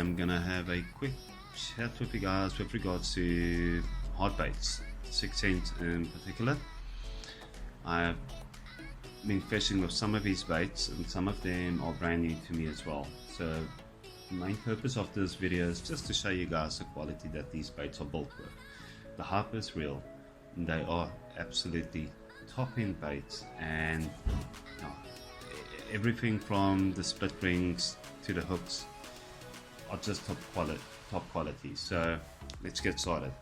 I'm gonna have a quick chat with you guys with regards to hard baits, 6 cent in particular. I've been fishing with some of these baits and some of them are brand new to me as well. So the main purpose of this video is just to show you guys the quality that these baits are built with. The hype is real, and they are absolutely top end baits, and everything from the split rings to the hooks are just top quality. So let's get started.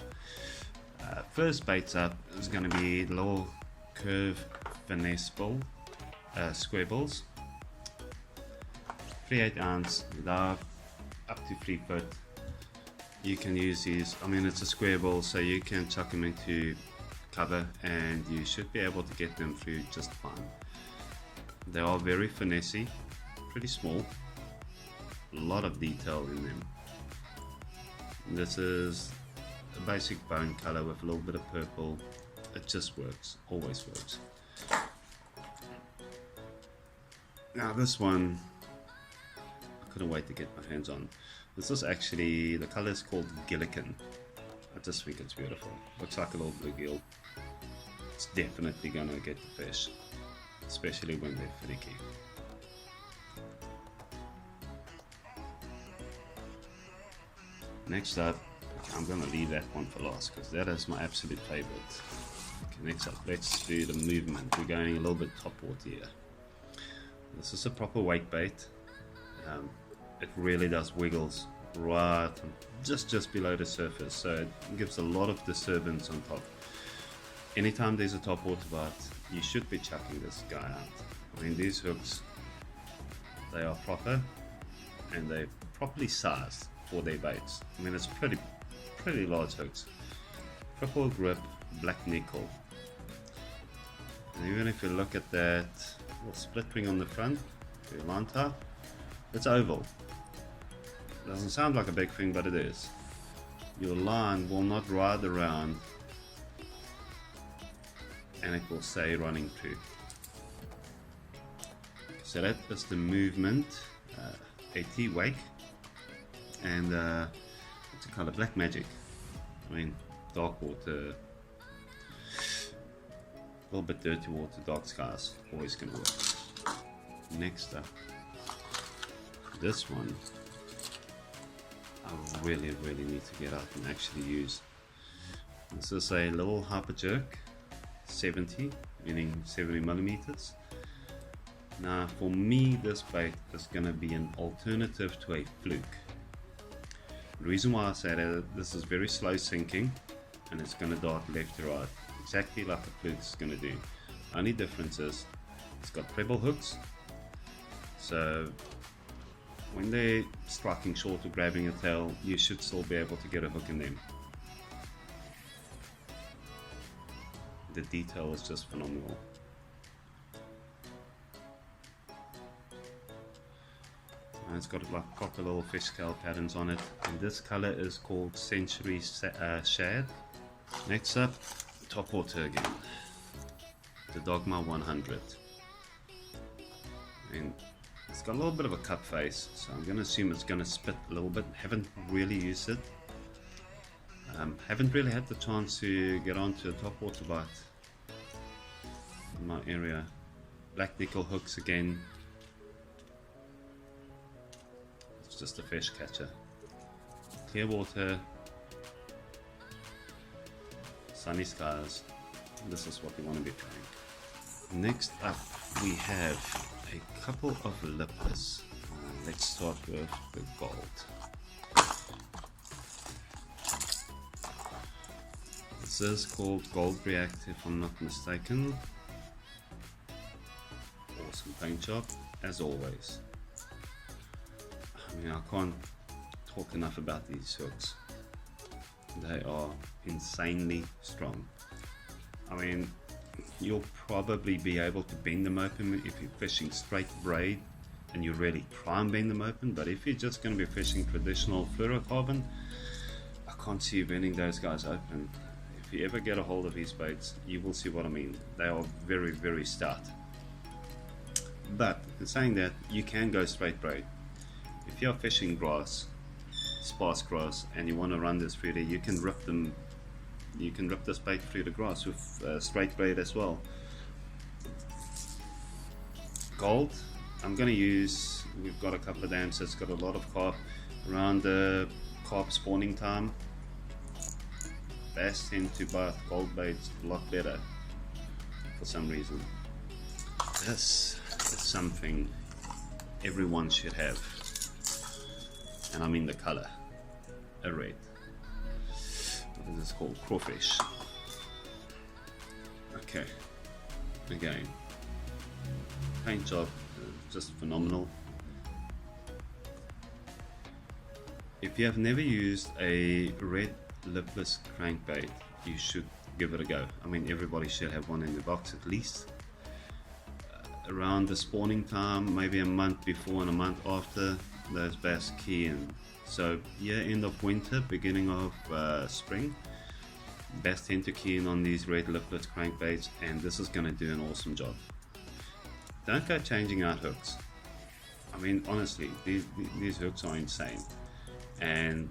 First baits up is going to be the little curve finesse bull, square bulls, 3/8 ounce, love up to 3 foot. You can use these, I mean it's a square bull, so you can chuck them into cover and you should be able to get them through just fine. They are very finessey, pretty small, a lot of detail in them. This is a basic bone color with a little bit of purple. It just works, always works. Now this one, I couldn't wait to get my hands on. This is actually, the color is called Gillikin. I just think it's beautiful. Looks like a little bluegill. It's definitely gonna get the fish, especially when they're finicky. Next up, I'm gonna leave that one for last because that is my absolute favorite. Okay, next up, let's do the movement. We're going a little bit top water here. This is a proper wake bait. It really does wiggles right just below the surface, so it gives a lot of disturbance on top. Anytime there's a top water bite, you should be chucking this guy out. I mean, these hooks, they are proper and they're properly sized for their baits. I mean, it's pretty large hooks. Triple grip, black nickel. And even if you look at that little split ring on the front, your line tie, it's oval. Doesn't sound like a big thing, but it is. Your line will not ride around and it will stay running through. So that is the movement, AT wake, and what's the color? Black magic. I mean, dark water, a little bit dirty water, dark skies, always gonna work. Next up, this one I really need to get out and actually use. This is a little hyper jerk, 70, meaning 70 millimeters. Now for me, this bait is going to be an alternative to a fluke. The reason why I say that, this is very slow sinking and it's going to dart left to right, exactly like a fluke is going to do. Only difference is it's got treble hooks, so when they're striking short or grabbing a tail, you should still be able to get a hook in them. The detail is just phenomenal. And it's got like proper little fish scale patterns on it, and this color is called Century Shad. Next up, top water again, the Dogma 100. And it's got a little bit of a cup face, so I'm going to assume it's going to spit a little bit. Haven't really used it. Haven't really had the chance to get onto a top water bite in my area. Black nickel hooks again. It's just a fish catcher. Clear water. Sunny skies. This is what we want to be trying. Next up, we have a couple of lippers. Let's start with the gold. This is called Gold React, if I'm not mistaken. Awesome paint job, as always. I mean, I can't talk enough about these hooks. They are insanely strong. I mean, you'll probably be able to bend them open if you're fishing straight braid and you really try and bend them open, but if you're just going to be fishing traditional fluorocarbon, I can't see you bending those guys open. If you ever get a hold of these baits, you will see what I mean. They are very stout. But in saying that, you can go straight braid. If you're fishing grass sparse grass and you want to run this through there, you can rip them. You can rip this bait through the grass with straight braid as well. Gold, I'm going to use, we've got a couple of dams that's got a lot of carp around the carp spawning time. Bass tend to bite gold baits a lot better for some reason. This is something everyone should have, and I mean the color, a red. What is this called? Crawfish. Okay, again, paint job just phenomenal. If you have never used a red lipless crankbait, you should give it a go. I mean, everybody should have one in the box at least. Around the spawning time, maybe a month before and a month after, those bass key in. So yeah, end of winter, beginning of spring, bass tend to key in on these red lipless crankbaits, and this is going to do an awesome job. Don't go changing out hooks. I mean, honestly, these hooks are insane, and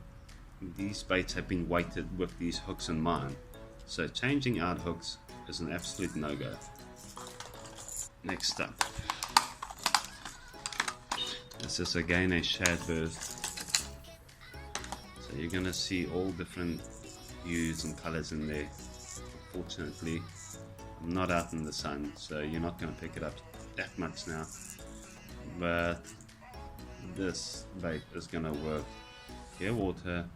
these baits have been weighted with these hooks in mind. So changing out hooks is an absolute no-go. Next up, this is again a shad burst. So you're gonna see all different hues and colors in there. Unfortunately, I'm not out in the sun, so you're not gonna pick it up that much now. But this bait is gonna work clear water.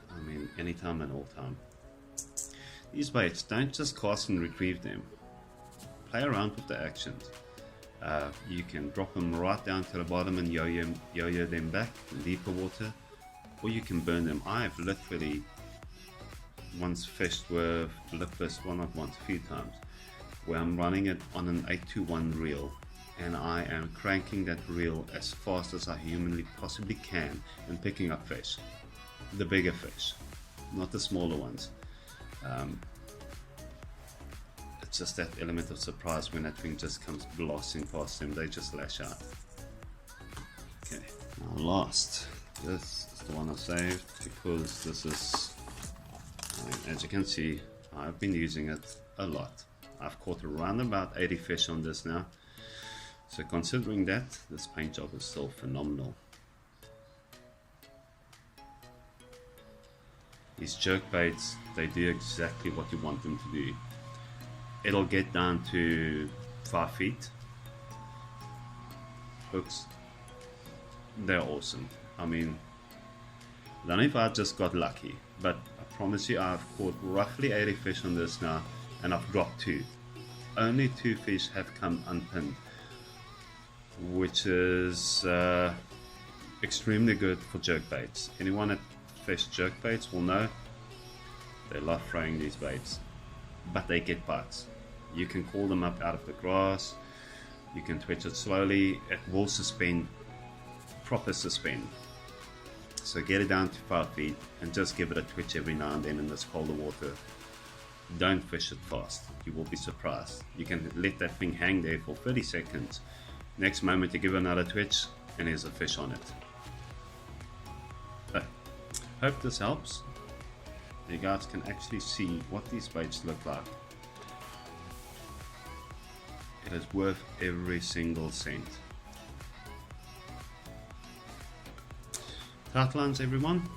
I mean, anytime and all time. These baits, don't just cast and retrieve them. Play around with the actions. You can drop them right down to the bottom and yo-yo them back in deeper water, or you can burn them. I've literally once fished with lipless, well not once, a few times, where I'm running it on an 821 reel, and I am cranking that reel as fast as I humanly possibly can and picking up fish. The bigger fish, not the smaller ones. It's just that element of surprise when that thing just comes blasting past them, they just lash out. Okay, now last, this is the one I saved because this is, I mean, as you can see, I've been using it a lot. I've caught around about 80 fish on this now. So considering that, this paint job is still phenomenal. These jerk baits, they do exactly what you want them to do. It'll get down to 5 feet. Hooks, they're awesome. I mean, I don't know if I just got lucky, but I promise you I've caught roughly 80 fish on this now, and I've dropped 2. Only 2 fish have come unpinned, which is extremely good for jerk baits. Anyone that fish jerk baits will know they love throwing these baits, but they get bites. You can call them up out of the grass, you can twitch it slowly, it will suspend, proper suspend. So get it down to 5 feet and just give it a twitch every now and then in this colder water. Don't fish it fast, you will be surprised. You can let that thing hang there for 30 seconds. Next moment you give it another twitch and there's a fish on it. But hope this helps. You guys can actually see what these baits look like. It is worth every single cent. Tight lines, everyone.